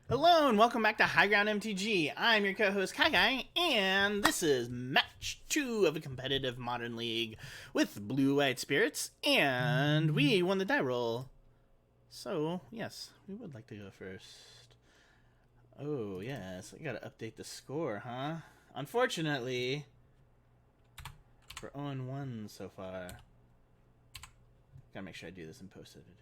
Hello and welcome back to High Ground MTG. I'm your co-host KyGuy, and this is match 2 of a competitive Modern League with Blue-White Spirits, and we won the die roll. So, yes, we would like to go first. Oh, yes, I gotta update the score, huh? Unfortunately, we're 0-1 so far. Gotta make sure I do this in post-editing.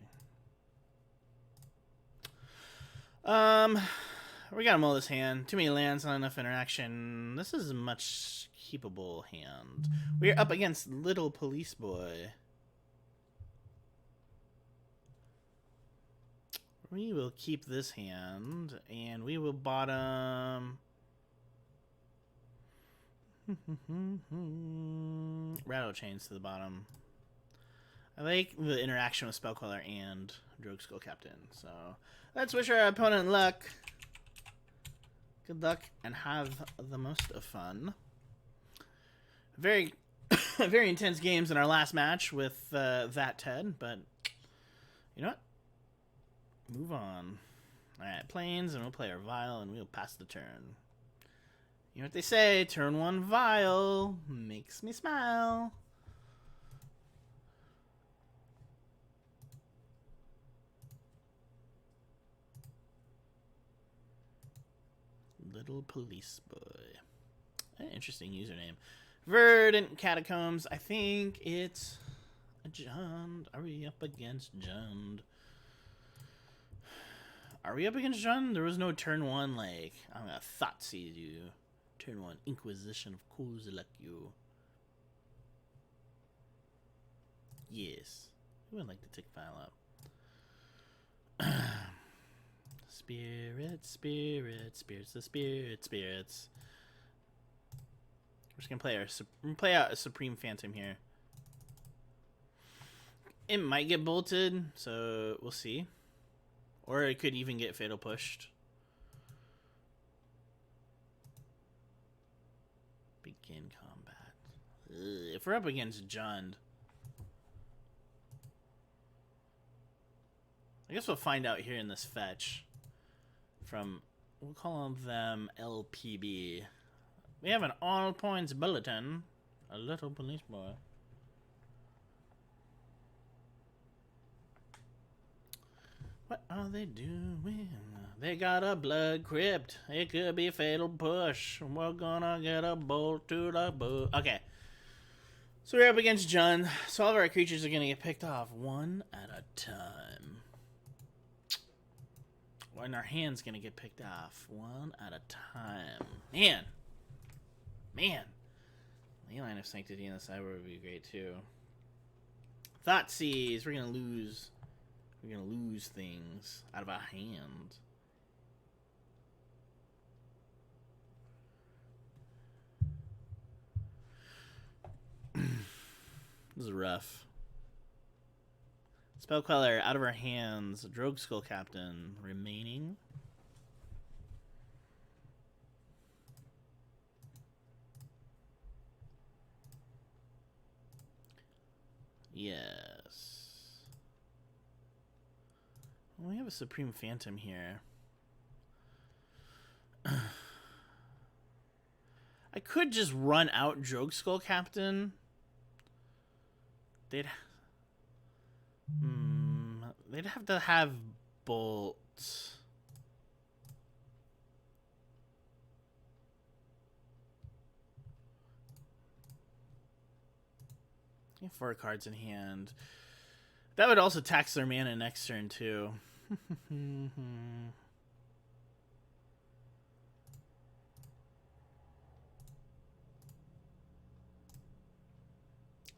We gotta mull this hand. Too many lands, not enough interaction. This is a much keepable hand. We're up against Little Police Boy. We will keep this hand, and we will bottom... Rattle Chains to the bottom. I like the interaction with Spellcaller and Drogue Skull Captain, so let's wish our opponent luck. Good luck and have the most of fun. Very, very intense games in our last match with that Ted, but you know what? Move on. Alright, Plains, and we'll play our Vial, and we'll pass the turn. You know what they say, turn one Vial makes me smile. Little Police Boy. Interesting username. Verdant Catacombs. I think it's a Jund. Are we up against Jund? Are we up against Jund? There was no turn one, like, I'm gonna Thoughtseize you. Turn one Inquisition of Kozilek-you. Yes. Who would like to take file up? Spirits, spirits, spirits, the spirits. We're just gonna play out a Supreme Phantom here. It might get bolted, so we'll see. Or it could even get fatal pushed. Begin combat. Ugh, if we're up against Jund, I guess we'll find out here in this fetch. From, we'll call them LPB. We have an all points bulletin. A little police boy. What are they doing? They got a blood crypt. It could be a fatal push. We're gonna get a bolt to the boot. Okay. So we're up against Jund. So all of our creatures are gonna get picked off one at a time. And our hand's gonna get picked off one at a time. Man. Leyline of Sanctity in the sideboard would be great too. Thoughtseize. We're gonna lose things out of our hand. This is rough. Spellcaller out of our hands. Drogue Skull Captain remaining. Yes. Well, we have a Supreme Phantom here. I could just run out Drogue Skull Captain. They'd have to have Bolt. You have 4 cards in hand. That would also tax their mana next turn too.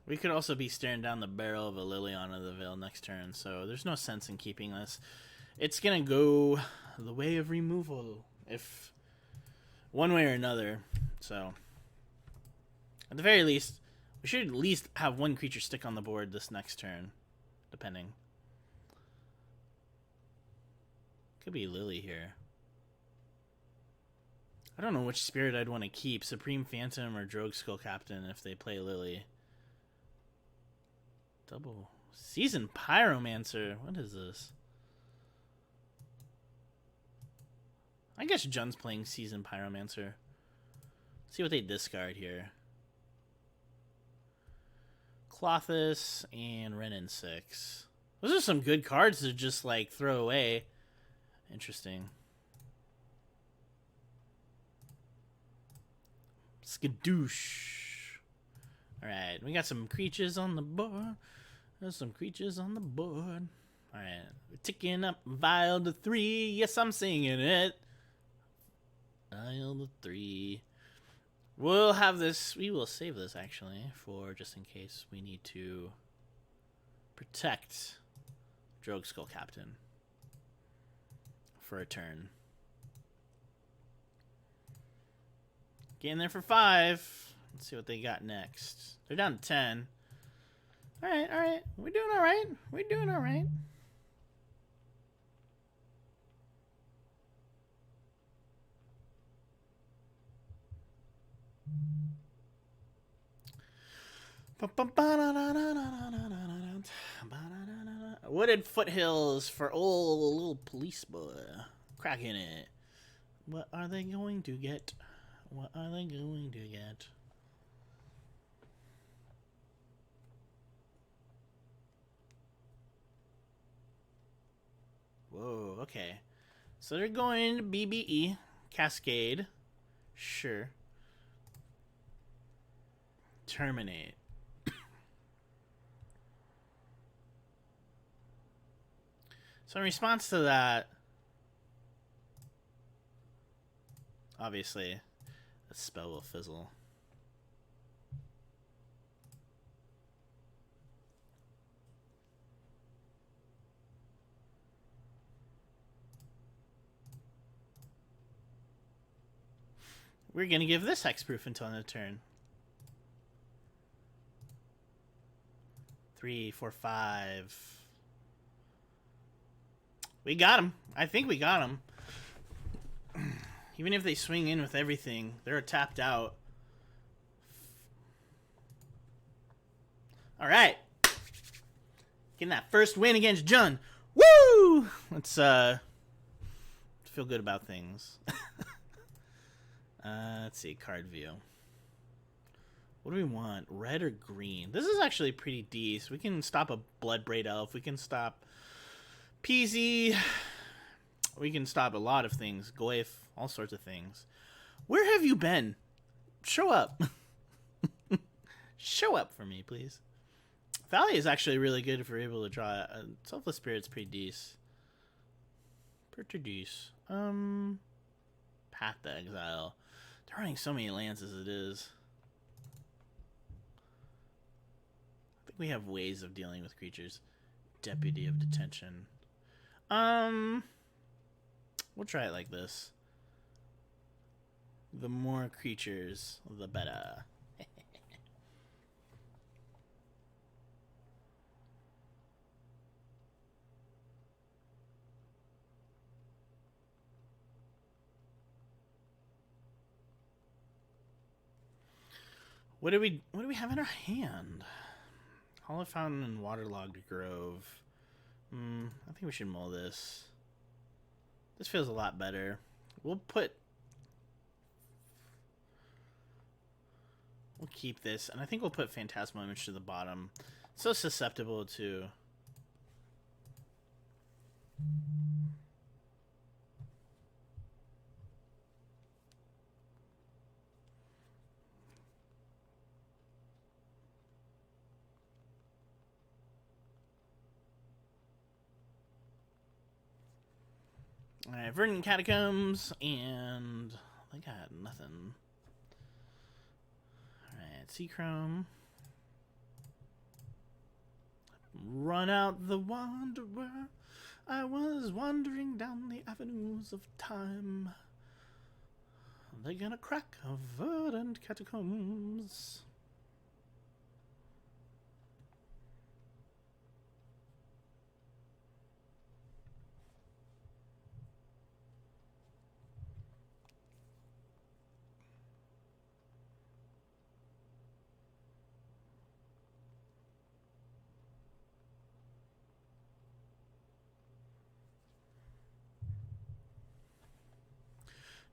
We could also be staring down the barrel of a Liliana of the Veil next turn, so there's no sense in keeping this. It's gonna go the way of removal, if one way or another. So, at the very least, we should at least have one creature stick on the board this next turn, depending. Could be Lily here. I don't know which spirit I'd want to keep, Supreme Phantom or Drogue Skull Captain if they play Lily. Double Seasoned Pyromancer. What is this? I guess Jun's playing Seasoned Pyromancer. See what they discard here. Clothis and Renin 6. Those are some good cards to just like throw away. Interesting. Skadoosh. Alright, we got some creatures on the board. There's some creatures on the board. Alright, we're ticking up Vial to 3. Yes, I'm singing it. Vial to 3. We'll have this, we will save this actually for just in case we need to protect Drogue Skull Captain for a turn. Get in there for 5. Let's see what they got next. They're down to 10. Alright, alright. We're doing alright. We're doing alright. Wooded foothills for old little police boy. Cracking it. What are they going to get? What are they going to get? Whoa, okay. So they're going to BBE. Cascade. Sure. Terminate. So in response to that, obviously, the spell will fizzle. We're going to give this hexproof until end of turn. 3, 4, 5. We got him. I think we got him. Even if they swing in with everything, they're tapped out. All right. Getting that first win against Jun. Woo! Let's feel good about things. Let's see, card view. What do we want? Red or green? This is actually pretty decent. We can stop a Bloodbraid Elf. We can stop PZ. We can stop a lot of things. Goyf, all sorts of things. Where have you been? Show up. Show up for me, please. Valley is actually really good if we're able to draw. Selfless Spirit's pretty decent. Pretty decent. Path to Exile. They're running so many lands as it is. I think we have ways of dealing with creatures. Deputy of Detention. We'll try it like this. The more creatures, the better. What do we have in our hand? Hollow Fountain and Waterlogged Grove. I think we should mull this. This feels a lot better. We'll keep this, and I think we'll put Phantasmal Image to the bottom. It's so susceptible to... Alright, Verdant Catacombs, and I got nothing. Alright, Seachrome. Run out the wanderer. I was wandering down the avenues of time. They're gonna crack a Verdant Catacombs.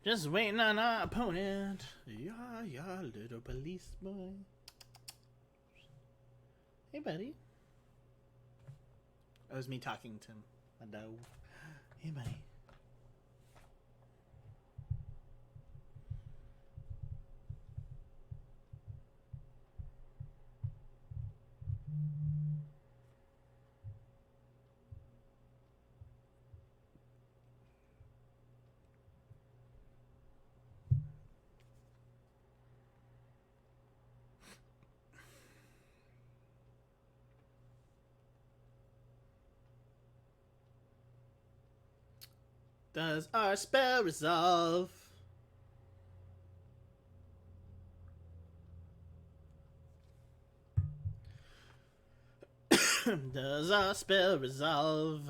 Just waiting on our opponent. Yeah, little police boy. Hey, buddy. That was me talking to him. My dog. Hey, buddy. Does our spell resolve? Does our spell resolve?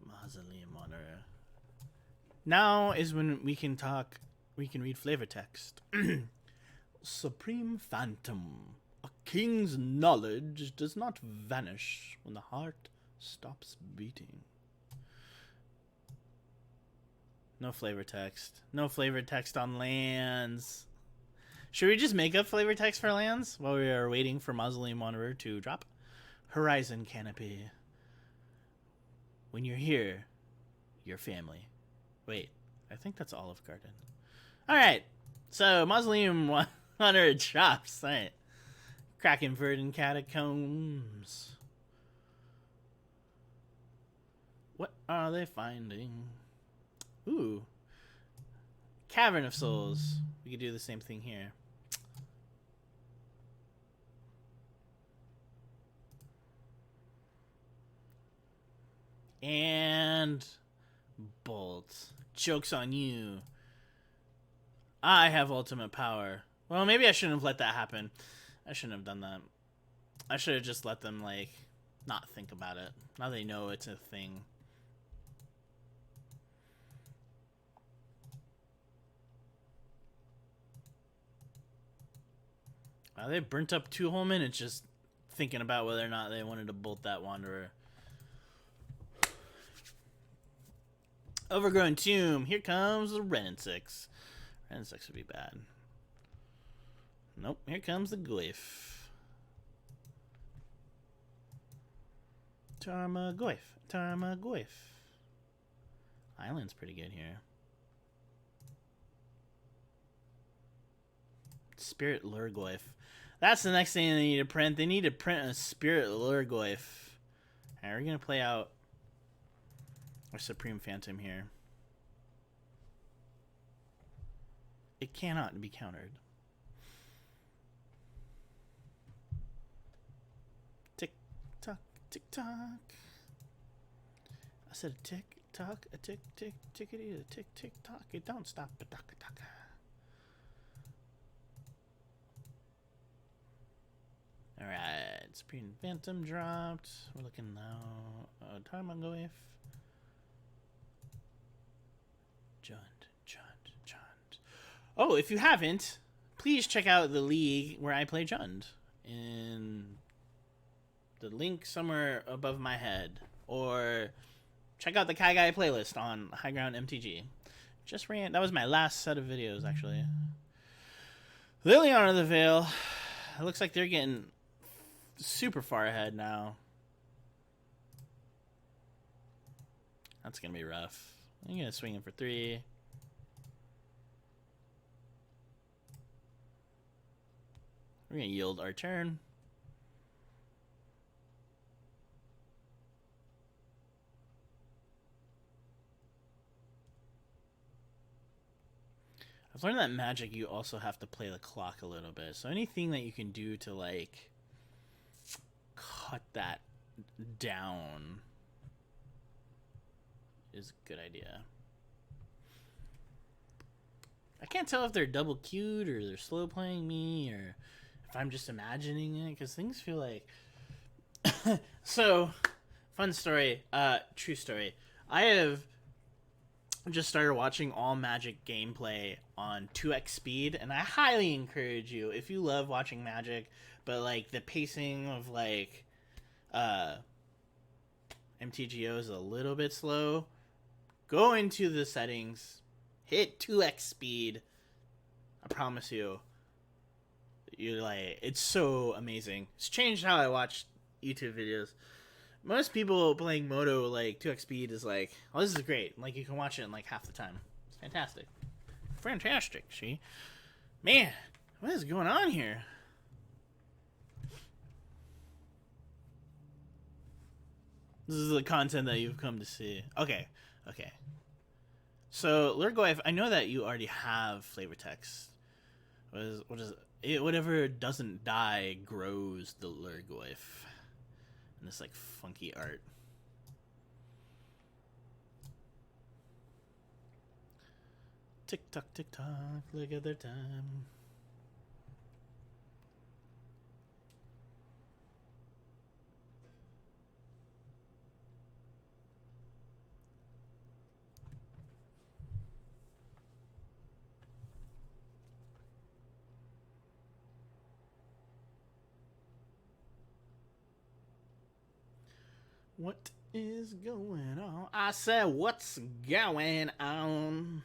Mausoleum Wanderer. Now is when we can talk, we can read flavor text. Supreme Phantom. A king's knowledge does not vanish when the heart stops beating. No flavor text. No flavor text on lands. Should we just make up flavor text for lands while we are waiting for Mausoleum Wanderer to drop? Horizon Canopy. When you're here, your family. Wait, I think that's Olive Garden. Alright, so Mausoleum Wanderer drops. Alright. Kraken Verdant Catacombs. What are they finding? Ooh. Cavern of Souls. We could do the same thing here. And Bolt. Joke's on you. I have ultimate power. Well, maybe I shouldn't have let that happen. I shouldn't have done that. I should have just let them, like, not think about it. Now they know it's a thing. They burnt up 2 whole minutes just thinking about whether or not they wanted to bolt that Wanderer. Overgrown Tomb. Here comes the Renin 6. Renin 6 would be bad. Nope. Here comes the Glyph. Tarmogoyf. Tarmogoyf. Island's pretty good here. Spirit Lurgoyf. That's the next thing they need to print. They need to print a Spirit Lurgoyf. Alright, we're going to play out our Supreme Phantom here. It cannot be countered. Tick tock, tick tock. I said a tick tock, a tick tick tickety, a tick tick tock. It don't stop. A taka taka. Alright, Supreme Phantom dropped. We're looking now. Tarmogoyf. Jund. Oh, if you haven't, please check out the league where I play Jund. In the link somewhere above my head. Or check out the KyGuy playlist on High Ground MTG. Just ran. That was my last set of videos, actually. Liliana of the Veil. It looks like they're getting super far ahead now. That's going to be rough. I'm going to swing him for 3. We're going to yield our turn. I've learned that Magic, you also have to play the clock a little bit. So anything that you can do to, like, cut that down is a good idea. I can't tell if they're double queued or they're slow playing me or if I'm just imagining it, because things feel like... So, fun story, true story. I have just started watching all Magic gameplay on 2x speed, and I highly encourage you, if you love watching Magic, but like the pacing of like MTGO is a little bit slow, Go into the settings, hit 2x speed. I promise you, you're like, it's so amazing. It's changed how I watch YouTube videos. Most people playing Moto like 2x speed is like, oh, this is great. Like, you can watch it in like half the time. It's fantastic. Fantastic, see? Man, what is going on here? This is the content that you've come to see. Okay, okay. So, Lurgoyf, I know that you already have flavor text. What is it? Whatever doesn't die grows the Lurgoyf. And this, like, funky art. Tick tock, look at their time. What is going on? I said, what's going on?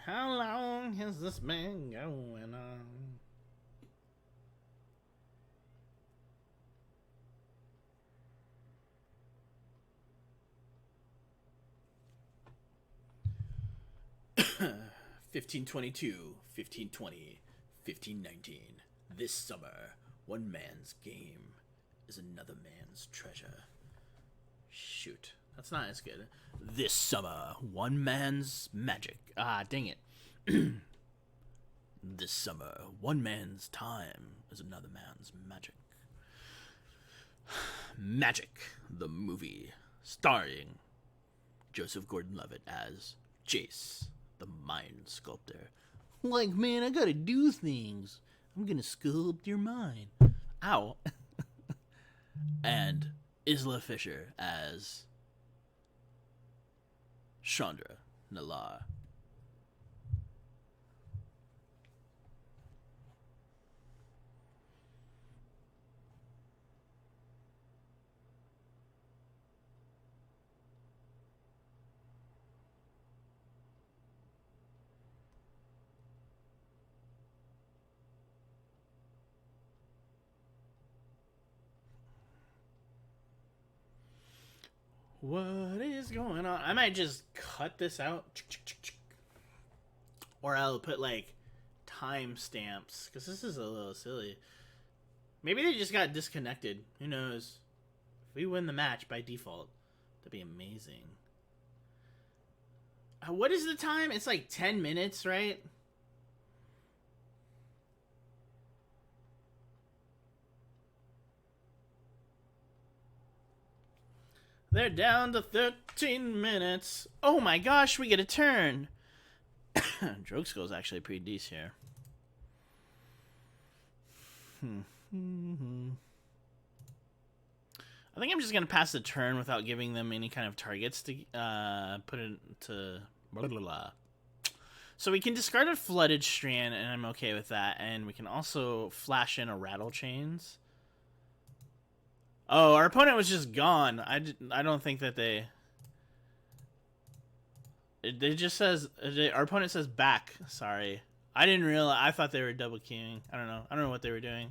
How long has this been going on? $15.22, $15.20, $15.19. This summer, one man's game is another man's treasure. Shoot, that's not as good. This summer, one man's magic. Ah, dang it. This summer, one man's time is another man's magic. Magic, the movie, starring Joseph Gordon-Levitt as Jace, the mind sculptor. Like, man, I gotta do things. I'm gonna sculpt your mind. Ow. And Isla Fisher as Chandra Nalar. What is going on? I might just cut this out. Or I'll put, like, timestamps. Because this is a little silly. Maybe they just got disconnected. Who knows? If we win the match by default, that'd be amazing. What is the time? It's like 10 minutes, right? They're down to 13 minutes. Oh my gosh, we get a turn. Drogue Skull's actually pretty decent here. I think I'm just going to pass the turn without giving them any kind of targets to put into... Blah, blah, blah. So we can discard a Flooded Strand, and I'm okay with that. And we can also flash in a Rattle Chains. Oh, our opponent was just gone. I don't think that they... It just says... Our opponent says back. Sorry. I didn't realize... I thought they were double queuing. I don't know. I don't know what they were doing.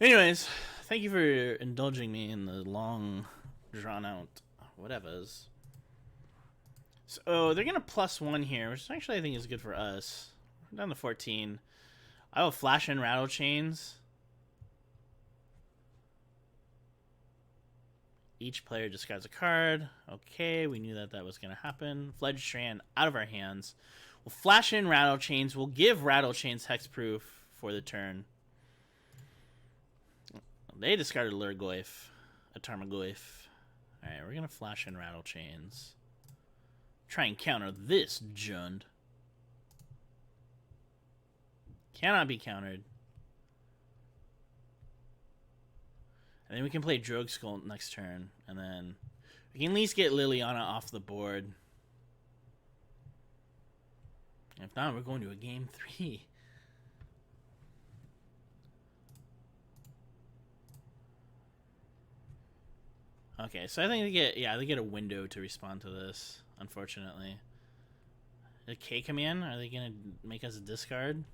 Anyways, thank you for indulging me in the long, drawn-out whatevers. So, they're going to +1 here, which actually I think is good for us. We're down to 14. I will flash in Rattle Chains. Each player discards a card. Okay, we knew that that was going to happen. Flooded Strand out of our hands. We'll flash in Rattle Chains. We'll give Rattle Chains hexproof for the turn. They discarded Lurgoyf, a Tarmogoyf. Alright, we're going to flash in Rattle Chains. Try and counter this Jund. Cannot be countered. And then we can play Drogue Skull next turn. And then we can at least get Liliana off the board. If not, we're going to a game 3. Okay, so I think they get a window to respond to this, unfortunately. The K command, are they gonna make us a discard?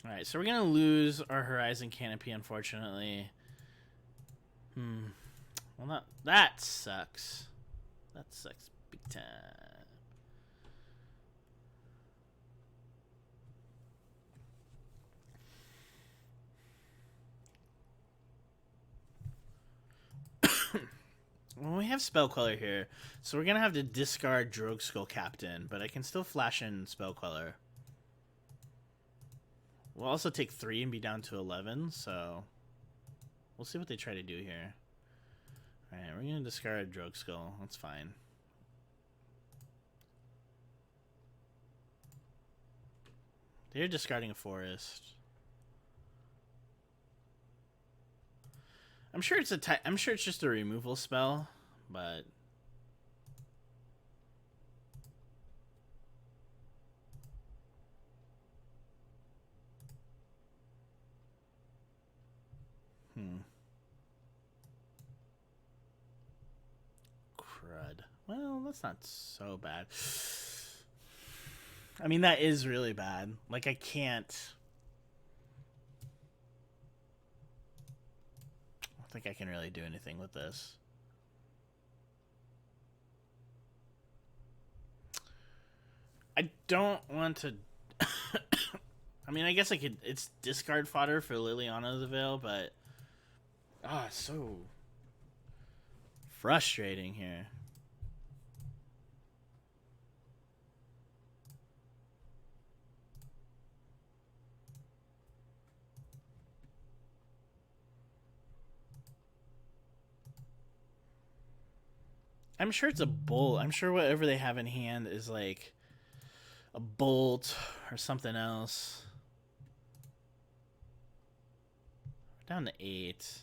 Alright, so we're gonna lose our Horizon Canopy, unfortunately. Well, that sucks. That sucks big time. Well, we have Spell Queller here, so we're gonna have to discard Drogue Skull Captain, but I can still flash in Spell Queller. We'll also take 3 and be down to 11, so we'll see what they try to do here. Alright, we're gonna discard Drogue Skull. That's fine. They're discarding a forest. I'm sure it's just a removal spell, but crud. Well, that's not so bad. I mean, that is really bad. Like, I can't. I don't think I can really do anything with this. I don't want to. I mean, I guess I could. It's discard fodder for Liliana of the Veil, but it's so frustrating here. I'm sure it's a bolt. I'm sure whatever they have in hand is like a bolt or something else. We're down to 8.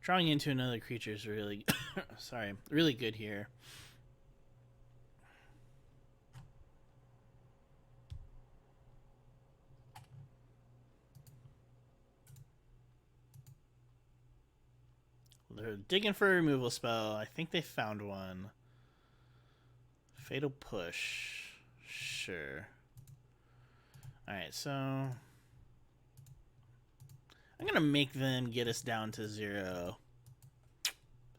Drawing into another creature is really, really good here. They're digging for a removal spell. I think they found one. Fatal Push. Sure. Alright, so I'm going to make them get us down to 0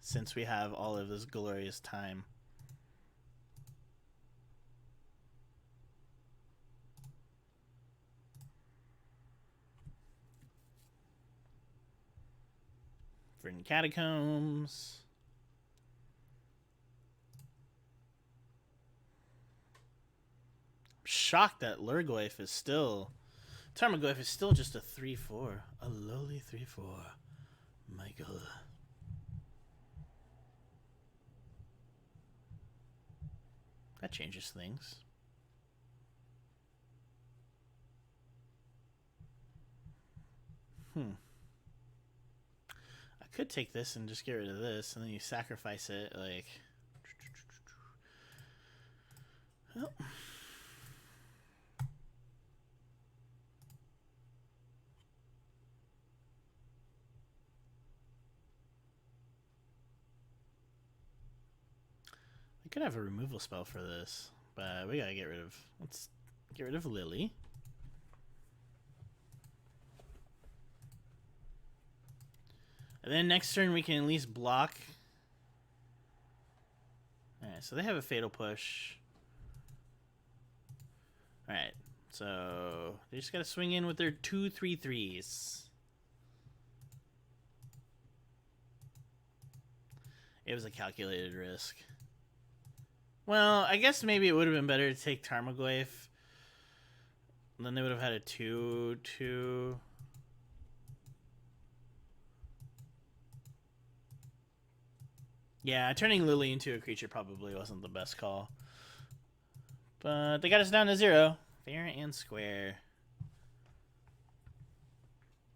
since we have all of this glorious time. Verdant Catacombs. I'm shocked that Lurgoyf is still... Tarmogoyf is still just a 3-4. A lowly 3-4. Michael. That changes things. I could take this and just get rid of this, and then you sacrifice it, like... Well... I could have a removal spell for this, but we gotta get rid of... Let's get rid of Lily. And then next turn we can at least block. Alright, so they have a Fatal Push. Alright, so they just gotta swing in with their 2/3/3s. It was a calculated risk. Well, I guess maybe it would have been better to take Tarmogoyf. Then they would have had a 2/2. Yeah, turning Lily into a creature probably wasn't the best call. But they got us down to 0. Fair and square.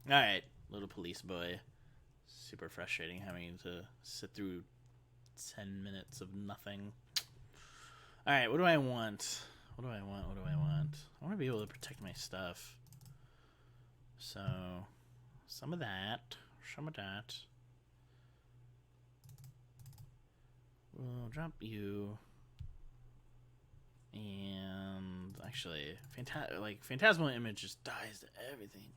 Alright, little police boy. Super frustrating having to sit through 10 minutes of nothing. Alright, what do I want? What do I want? What do I want? I want to be able to protect my stuff. So, some of that. Some of that. We'll drop you. And actually, Phantasmal Image just dies to everything.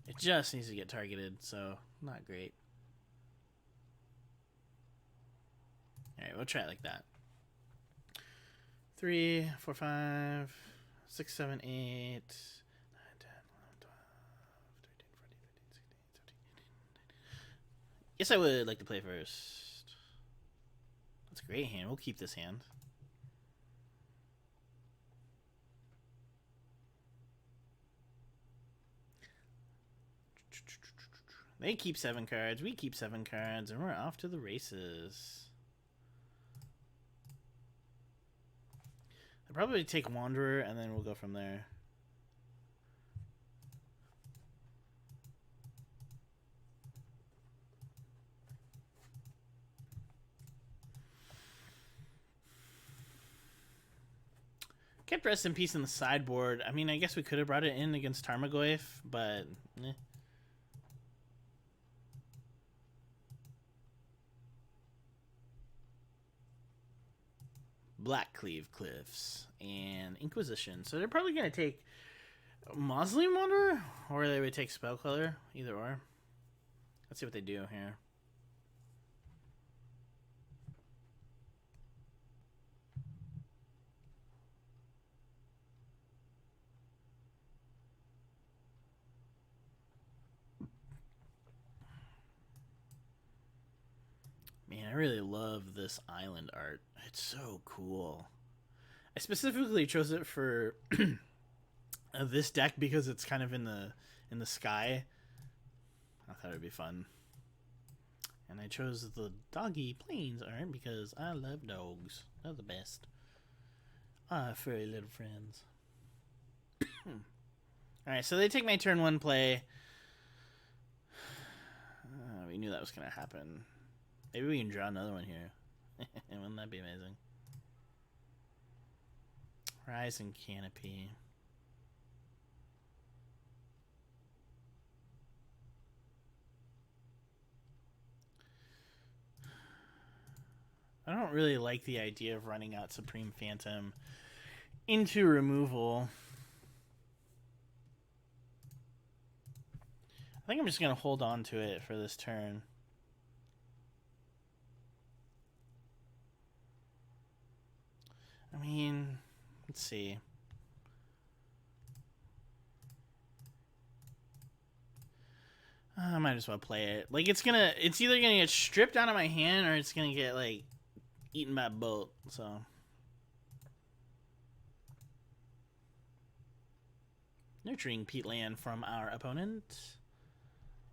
It just needs to get targeted, so not great. Alright, we'll try it like that. 3, 4, 5, 6, 7, 8, 9, 10, 11, 12, 13, 14, 15, 16, 17, 18, 19. Guess I would like to play first. That's a great hand. We'll keep this hand. They keep 7 cards. We keep 7 cards. And we're off to the races. I'll probably take Wanderer, and then we'll go from there. Kept Rest in Peace in the sideboard. I mean, I guess we could have brought it in against Tarmogoyf, but... eh. Blackcleave Cliffs and Inquisition. So they're probably going to take Mausoleum Wanderer, or they would take Spellcaller, either or. Let's see what they do here. Man, I really love this island art. It's so cool. I specifically chose it for this deck because it's kind of in the sky. I thought it'd be fun. And I chose the Doggy Plains art because I love dogs. They're the best. Ah, furry little friends. Alright, so they take my turn 1 play. We knew that was going to happen. Maybe we can draw another one here. Wouldn't that be amazing? Rising Canopy. I don't really like the idea of running out Supreme Phantom into removal. I think I'm just going to hold on to it for this turn. I mean, let's see. I might as well play it. Like, it's either gonna get stripped out of my hand or it's gonna get, like, eaten by a boat, so. Nurturing Peatland from our opponent.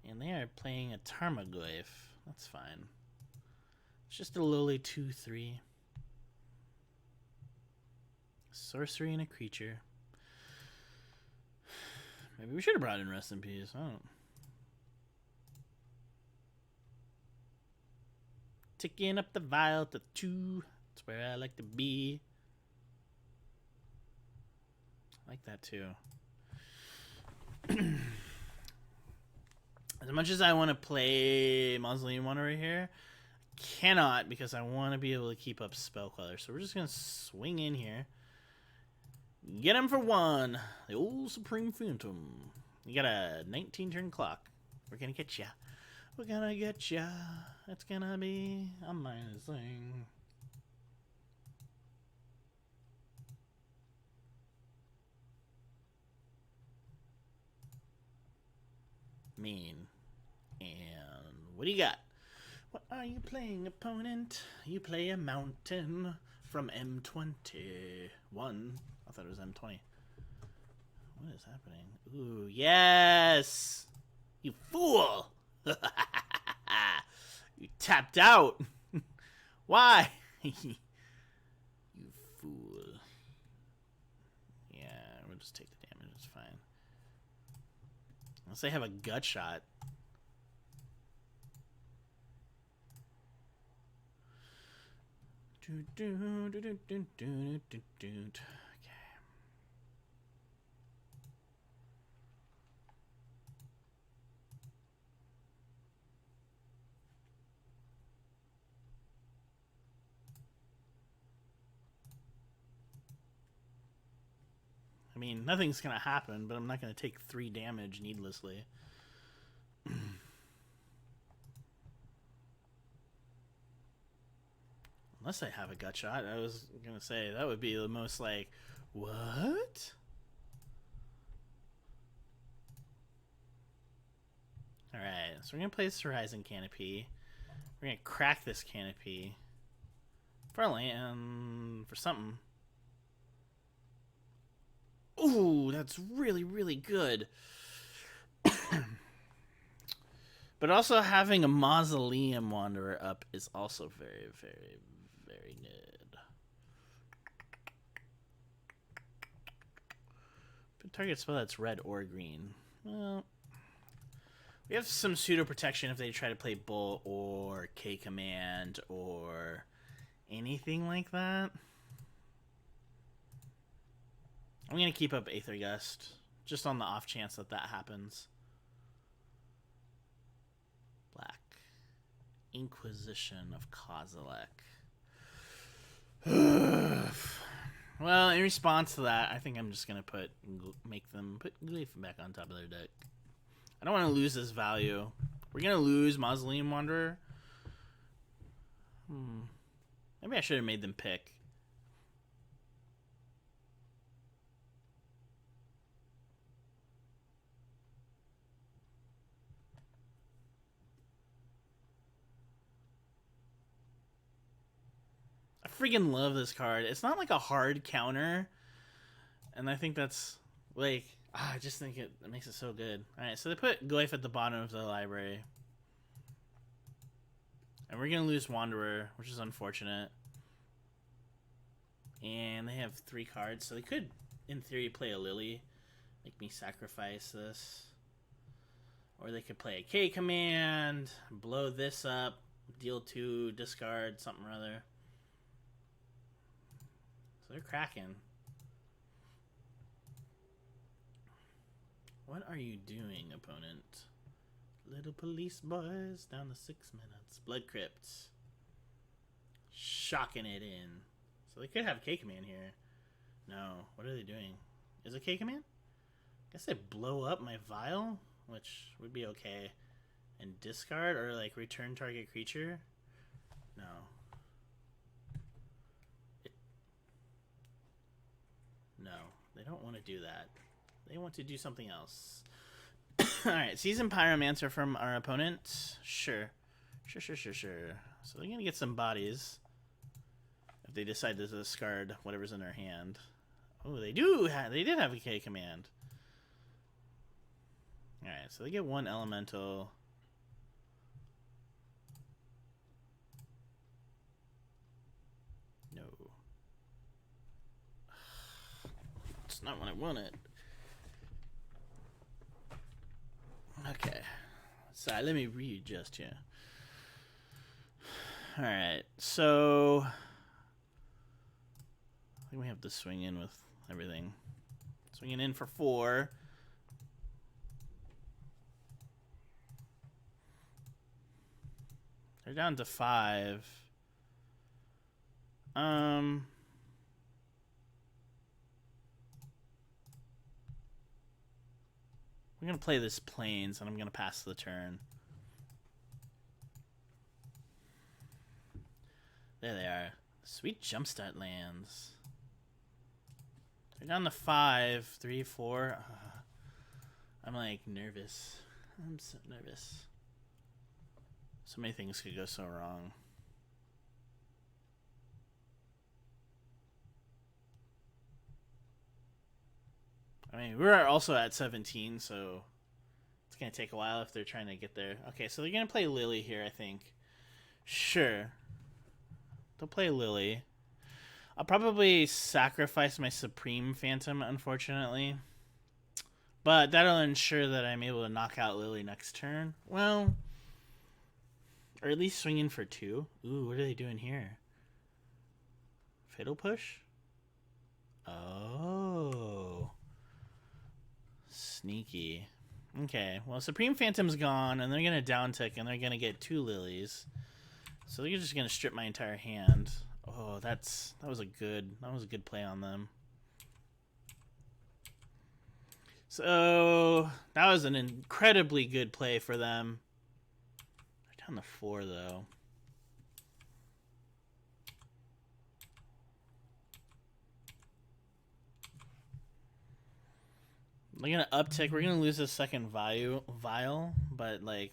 And they are playing a Tarmogoyf. That's fine. It's just a lowly 2/3. Sorcery and a creature. Maybe we should have brought in Rest in Peace. I don't. Ticking up the vial to 2. That's where I like to be. I like that too. As much as I want to play Mausoleum Wanderer here, I cannot because I want to be able to keep up Spellcaller. So we're just going to swing in here. Get him for 1. The old Supreme Phantom. You got a 19-turn clock. We're going to get ya. We're going to get ya. It's going to be amazing. Mean. And what do you got? What are you playing, opponent? You play a mountain from M21. I thought it was M20. What is happening? Ooh, yes! You fool! You tapped out! Why? You fool. Yeah, we'll just take the damage, it's fine. Unless they have a gut shot. Okay. I mean, nothing's gonna happen, but I'm not gonna take 3 damage needlessly. Unless I have a gut shot. I was gonna say, that would be the most like, what? Alright, so we're gonna play this Horizon Canopy. We're gonna crack this Canopy. For a land, for something. Ooh, that's really, really good. But also having a Mausoleum Wanderer up is also very, very, very good. Target spell that's red or green. Well, we have some pseudo protection if they try to play Bull or K Command or anything like that. I'm gonna keep up Aether Gust just on the off chance that that happens. Black Inquisition of Kozilek. Well, in response to that, I think I'm just gonna make them put Gleef back on top of their deck. I don't want to lose this value. We're gonna lose Mausoleum Wanderer. Maybe I should have made them pick. I freaking love this card. It's not like a hard counter, and I think that's like I just think it makes it so good. All right, so they put Glyph at the bottom of the library, and we're gonna lose Wanderer, which is unfortunate. And they have 3 cards, so they could, in theory, play a Lily, make me sacrifice this, or they could play a K Command, blow this up, deal 2, discard something or other. So they're cracking. What are you doing, opponent? Little police boys down to 6 minutes. Blood Crypts. Shocking it in. So they could have K Command here. No. What are they doing? Is it K Command? I guess they blow up my Vial, which would be okay. And discard or like return target creature? No. No. They don't want to do that. They want to do something else. Alright, Seasoned Pyromancer from our opponent. Sure. Sure. So they're going to get some bodies. If they decide to discard whatever's in their hand. Oh, they did have a K Command. Alright, so they get 1 elemental. No. It's not what I wanted. Okay. So let me readjust here. Alright, so I think we have to swing in with everything. Swinging in for 4. They're down to 5. We're going to play this Plains, and I'm going to pass the turn. There they are. Sweet Jumpstart lands. They're down to 5. 3, 4. I'm like nervous. I'm so nervous. So many things could go so wrong. I mean, we're also at 17, so it's going to take a while if they're trying to get there. Okay, so they're going to play Lily here, I think. Sure. They'll play Lily. I'll probably sacrifice my Supreme Phantom, unfortunately. But that'll ensure that I'm able to knock out Lily next turn. Well, or at least swing in for 2. Ooh, what are they doing here? Fatal Push? Oh. Sneaky. Okay, well, Supreme Phantom's gone, and they're going to down tick, and they're going to get 2 Lilies. So they're just going to strip my entire hand. Oh, that was a good play on them. So that was an incredibly good play for them. They're down to 4 though. They're gonna uptick. We're gonna lose the second vial, but like.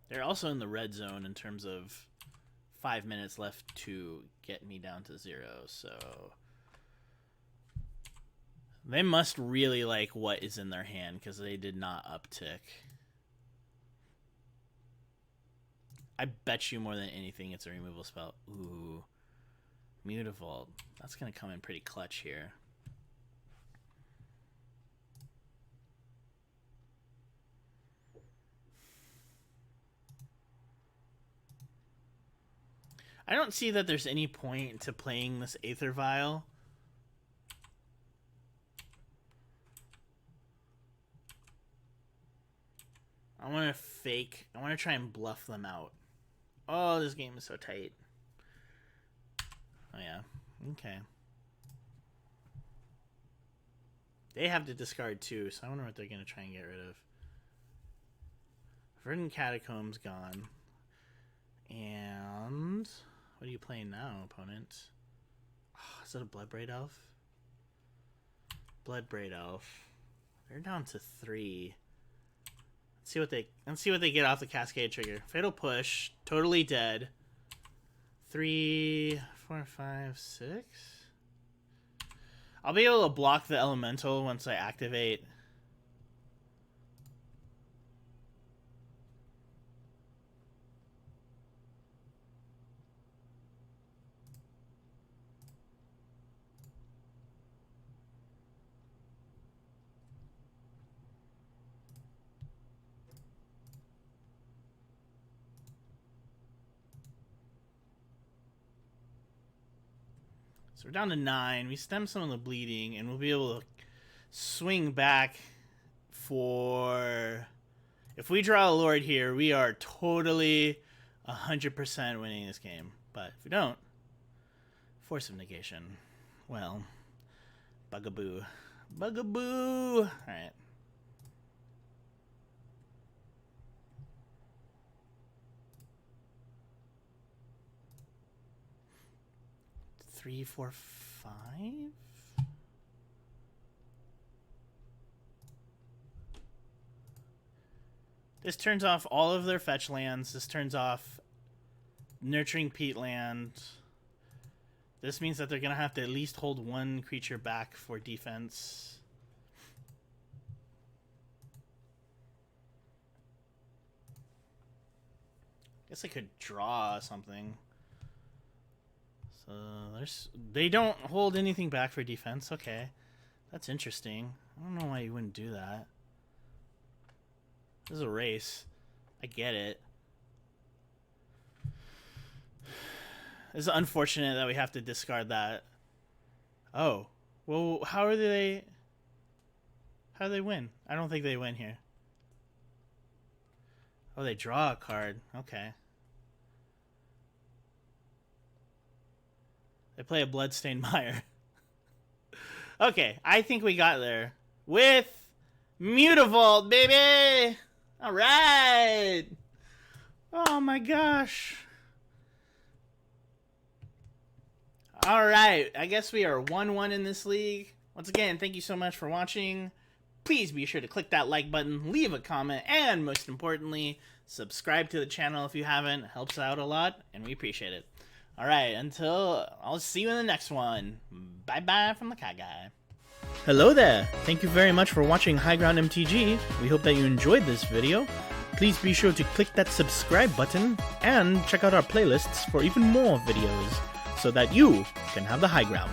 They're also in the red zone in terms of 5 minutes left to get me down to 0, so they must really like what is in their hand because they did not uptick. I bet you more than anything it's a removal spell. Ooh. Mutavault. That's going to come in pretty clutch here. I don't see that there's any point to playing this Aether Vial. I want to try and bluff them out. Oh, this game is so tight. Oh, yeah. Okay. They have to discard too, so I wonder what they're going to try and get rid of. Verdant Catacombs gone. And what are you playing now, opponent? Oh, is that a Bloodbraid Elf? Bloodbraid Elf. They're down to 3. Let's see what they get off the Cascade trigger. Fatal Push, totally dead. 3, 4, 5, 6. I'll be able to block the elemental once I activate. So we're down to 9. We stem some of the bleeding, and we'll be able to swing back for... If we draw a Lord here, we are totally 100% winning this game. But if we don't, Force of Negation. Well, bugaboo. Bugaboo! Alright. Three, 4, 5. This turns off all of their fetch lands. This turns off Nurturing Peatland. This means that they're going to have to at least hold 1 creature back for defense. Guess I could draw something. So they don't hold anything back for defense. Okay, that's interesting. I don't know why you wouldn't do that. This is a race. I get it. It's unfortunate that we have to discard that. Oh, well, how do they win? I don't think they win here. Oh, they draw a card. Okay. They play a Bloodstained Mire. Okay, I think we got there. With Mutavault, baby! Alright! Oh my gosh. Alright, I guess we are 1-1 in this league. Once again, thank you so much for watching. Please be sure to click that like button, leave a comment, and most importantly, subscribe to the channel if you haven't. It helps out a lot, and we appreciate it. Alright, I'll see you in the next one. Bye-bye from the KyGuy. Hello there! Thank you very much for watching High Ground MTG. We hope that you enjoyed this video. Please be sure to click that subscribe button and check out our playlists for even more videos so that you can have the high ground.